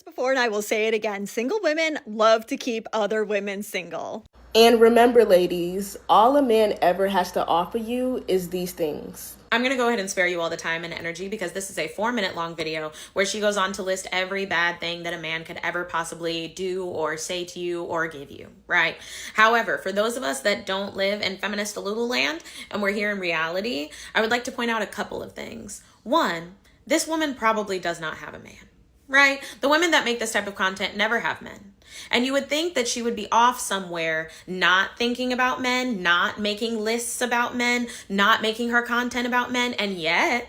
this before and I will say it again. Single women love to keep other women single. And remember, ladies, all a man ever has to offer you is these things. I'm going to go ahead and spare you all the time and energy because this is a 4-minute long video where she goes on to list every bad thing that a man could ever possibly do or say to you or give you, right? However, for those of us that don't live in feminist Lululand and we're here in reality, I would like to point out a couple of things. One, this woman probably does not have a man, right? The women that make this type of content never have men. And you would think that she would be off somewhere, not thinking about men, not making lists about men, not making her content about men. And yet,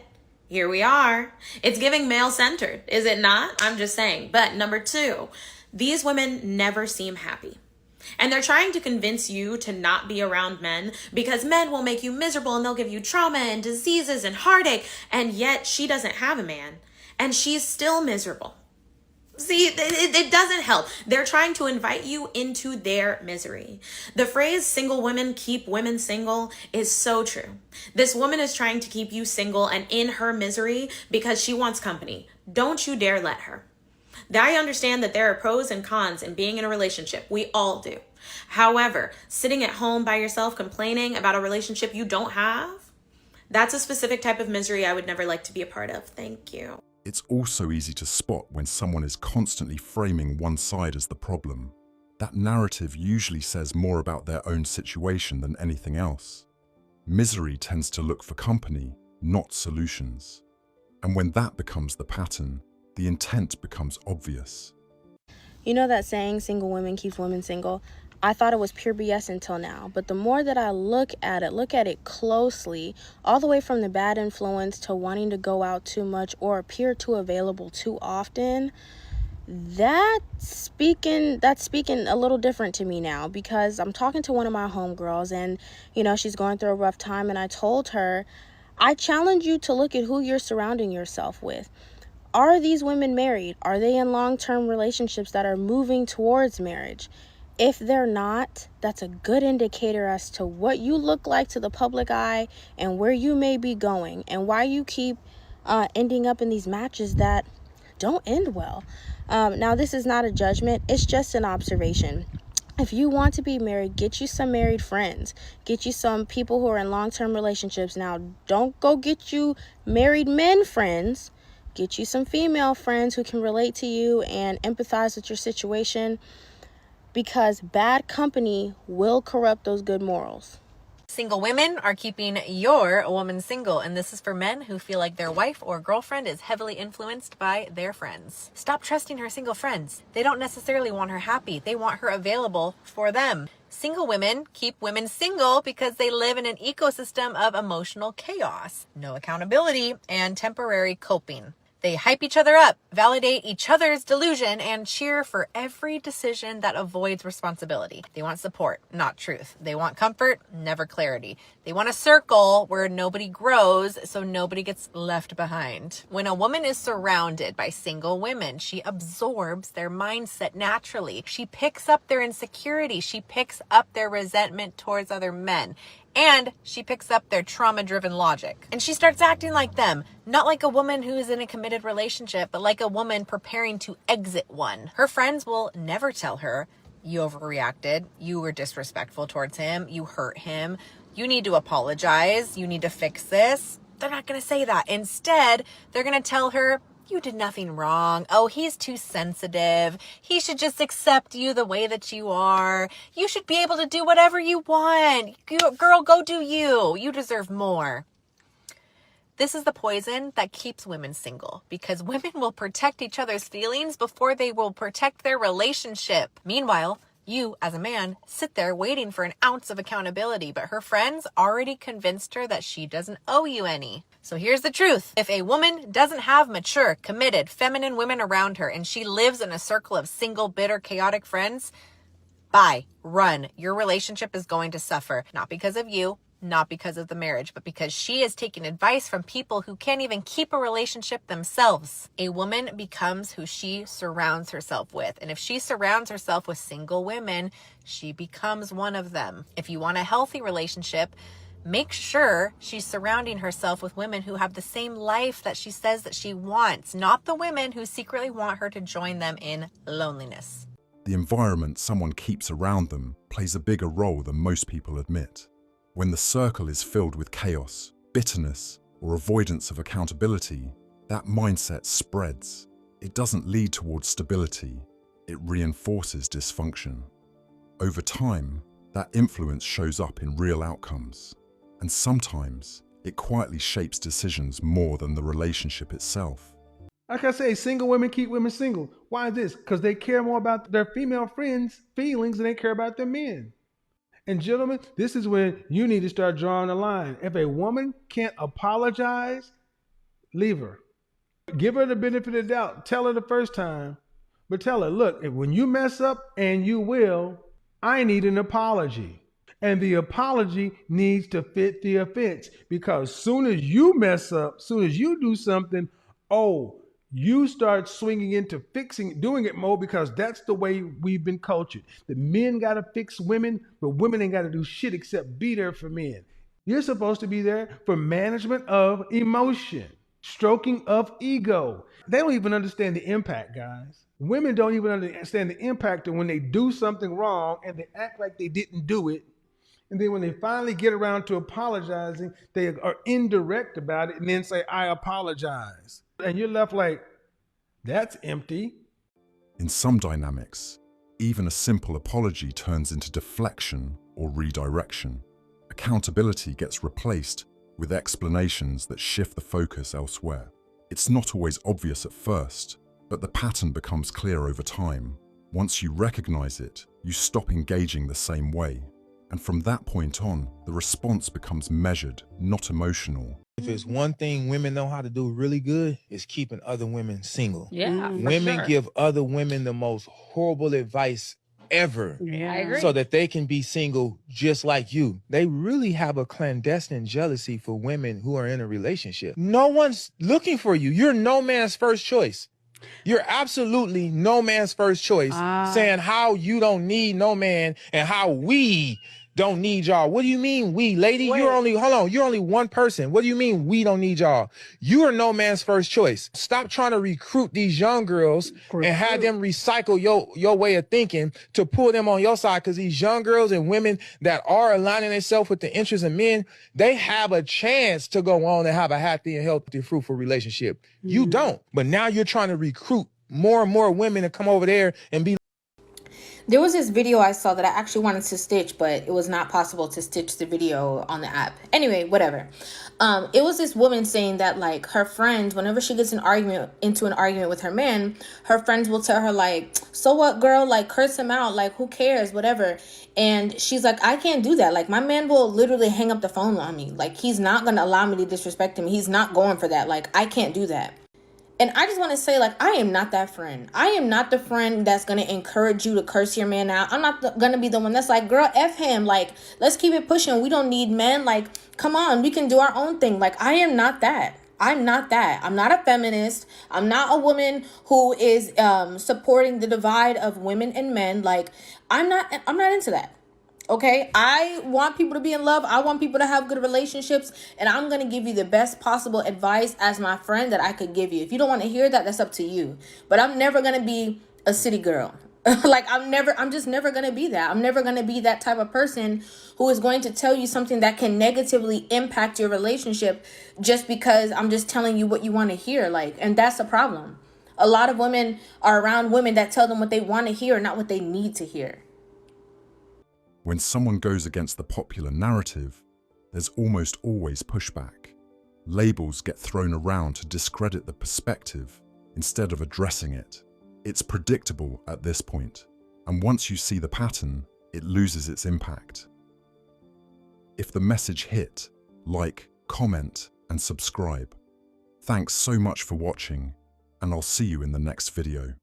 here we are. It's giving male-centered, is it not? I'm just saying. But number 2, these women never seem happy. And they're trying to convince you to not be around men because men will make you miserable and they'll give you trauma and diseases and heartache. And yet she doesn't have a man and she's still miserable. See, it doesn't help. They're trying to invite you into their misery. The phrase single women keep women single is so true. This woman is trying to keep you single and in her misery because she wants company. Don't you dare let her. I understand that there are pros and cons in being in a relationship. We all do. However, sitting at home by yourself complaining about a relationship you don't have, that's a specific type of misery I would never like to be a part of. Thank you. It's also easy to spot when someone is constantly framing one side as the problem. That narrative usually says more about their own situation than anything else. Misery tends to look for company, not solutions. And when that becomes the pattern, the intent becomes obvious. You know that saying, single women keep women single? I thought it was pure BS until now, but the more that I look at it closely, all the way from the bad influence to wanting to go out too much or appear too available too often, that's speaking a little different to me now, because I'm talking to one of my homegirls and, she's going through a rough time, and I told her, I challenge you to look at who you're surrounding yourself with. Are these women married? Are they in long-term relationships that are moving towards marriage? If they're not, that's a good indicator as to what you look like to the public eye and where you may be going and why you keep ending up in these matches that don't end well. Now, this is not a judgment. It's just an observation. If you want to be married, get you some married friends. Get you some people who are in long-term relationships. Now, don't go get you married men friends. Get you some female friends who can relate to you and empathize with your situation, because bad company will corrupt those good morals. Single women are keeping your woman single, and this is for men who feel like their wife or girlfriend is heavily influenced by their friends. Stop trusting her single friends. They don't necessarily want her happy. They want her available for them. Single women keep women single because they live in an ecosystem of emotional chaos, no accountability, and temporary coping. They hype each other up, validate each other's delusion, and cheer for every decision that avoids responsibility. They want support, not truth. They want comfort, never clarity. They want a circle where nobody grows, so nobody gets left behind. When a woman is surrounded by single women, she absorbs their mindset naturally. She picks up their insecurity. She picks up their resentment towards other men. And she picks up their trauma-driven logic. And she starts acting like them. Not like a woman who is in a committed relationship, but like a woman preparing to exit one. Her friends will never tell her, you overreacted, you were disrespectful towards him, you hurt him, you need to apologize, you need to fix this. They're not going to say that. Instead, they're going to tell her, you did nothing wrong. Oh, he's too sensitive. He should just accept you the way that you are. You should be able to do whatever you want. Girl, go do you. You deserve more. This is the poison that keeps women single, because women will protect each other's feelings before they will protect their relationship. Meanwhile, you, as a man, sit there waiting for an ounce of accountability, but her friends already convinced her that she doesn't owe you any. So here's the truth. If a woman doesn't have mature, committed, feminine women around her, and she lives in a circle of single, bitter, chaotic friends, bye, run. Your relationship is going to suffer, not because of you, not because of the marriage, but because she is taking advice from people who can't even keep a relationship themselves. A woman becomes who she surrounds herself with. And if she surrounds herself with single women, she becomes one of them. If you want a healthy relationship, make sure she's surrounding herself with women who have the same life that she says that she wants, not the women who secretly want her to join them in loneliness. The environment someone keeps around them plays a bigger role than most people admit. When the circle is filled with chaos, bitterness, or avoidance of accountability, that mindset spreads. It doesn't lead towards stability, it reinforces dysfunction. Over time, that influence shows up in real outcomes, and sometimes it quietly shapes decisions more than the relationship itself. Like I say, single women keep women single. Why is this? Because they care more about their female friends' feelings than they care about their men. And gentlemen, this is when you need to start drawing the line. If a woman can't apologize, leave her. Give her the benefit of the doubt. Tell her the first time, but tell her, look, when you mess up, and you will, I need an apology. And the apology needs to fit the offense, because soon as you mess up, soon as you do something, you start swinging into doing it more, because that's the way we've been cultured. The men got to fix women, but women ain't got to do shit except be there for men. You're supposed to be there for management of emotion, stroking of ego. They don't even understand the impact, guys. Women don't even understand the impact of when they do something wrong and they act like they didn't do it. And then when they finally get around to apologizing, they are indirect about it and then say, I apologize. And you're left like, that's empty. In some dynamics, even a simple apology turns into deflection or redirection. Accountability gets replaced with explanations that shift the focus elsewhere. It's not always obvious at first, but the pattern becomes clear over time. Once you recognize it, you stop engaging the same way. And from that point on, the response becomes measured, not emotional. If it's one thing women know how to do really good, it's keeping other women single. Yeah, for Women sure. give other women the most horrible advice ever. Yeah, I agree. So that they can be single just like you. They really have a clandestine jealousy for women who are in a relationship. No one's looking for you. You're no man's first choice. You're absolutely no man's first choice, saying how you don't need no man and how we don't need y'all. What do you mean we, lady? Wait. You're only one person. What do you mean we don't need y'all? You are no man's first choice. Stop trying to recruit these young girls and have them recycle your way of thinking to pull them on your side, because these young girls and women that are aligning themselves with the interests of men, they have a chance to go on and have a happy and healthy, fruitful relationship. You don't. But now you're trying to recruit more and more women to come over there and be. There was this video I saw that I actually wanted to stitch, but it was not possible to stitch the video on the app. Anyway, whatever. It was this woman saying that, like, her friends, whenever she gets into an argument with her man, her friends will tell her, like, so what, girl? Like, curse him out. Like, who cares? Whatever. And she's like, I can't do that. Like, my man will literally hang up the phone on me. Like, he's not going to allow me to disrespect him. He's not going for that. Like, I can't do that. And I just want to say, like, I am not that friend. I am not the friend that's going to encourage you to curse your man out. I'm not going to be the one that's like, girl, F him. Like, let's keep it pushing. We don't need men. Like, come on, we can do our own thing. Like, I am not that. I'm not that. I'm not a feminist. I'm not a woman who is supporting the divide of women and men. Like, I'm not into that. Okay, I want people to be in love. I want people to have good relationships. And I'm going to give you the best possible advice as my friend that I could give you. If you don't want to hear that, that's up to you. But I'm never going to be a city girl. Like, I'm just never going to be that. I'm never going to be that type of person who is going to tell you something that can negatively impact your relationship just because I'm just telling you what you want to hear. Like, and that's a problem. A lot of women are around women that tell them what they want to hear, not what they need to hear. When someone goes against the popular narrative, there's almost always pushback. Labels get thrown around to discredit the perspective instead of addressing it. It's predictable at this point, and once you see the pattern, it loses its impact. If the message hit, like, comment, and subscribe. Thanks so much for watching, and I'll see you in the next video.